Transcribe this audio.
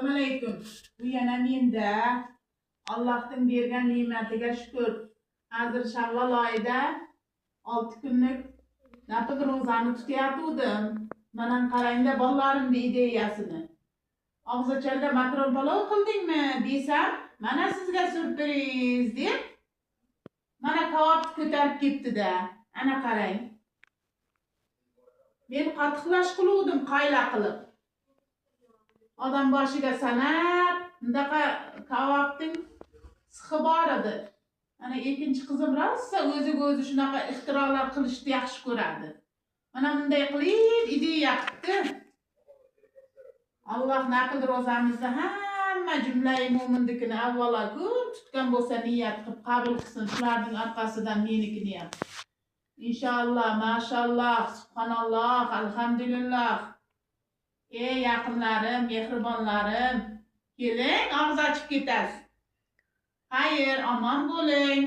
Assalomu alaykum. Bu yana menda Allohning bergan ne'matiga shukr. Hozir Shavvol oyida 6 kunlik nafiq ro'zani tutayotgandim. Mana qarangda bolalarimning ideyasini. Og'zacharga makaron palov qildingmi desam, mana sizga surpriz deb mana kabob ko'tarib ketdi-da. Ana qarang. Men qattiqlash qiluvdim qayla qilib. Odam boshiga sanab, bundaqa kabobning sixi bor edi. Mana ikkinchi qizim rosa o'zi shunaqa ixtirolar qilishni yaxshi ko'radi. Mana bunday qilib ideya qildi. Alloh naql ro'zamizni hamma jumlai mo'minnikini avvalo ko'p tutgan bo'lsa niyat qilib qabul qilsin. Shularning orqasidan menikini ham. Inshaalloh, mashalloh, subhanalloh, alhamdulillah. Ey yaqinlarim, mehribonlarim, keling, og'iz ochib ketasiz. Xayr, omon bo'ling.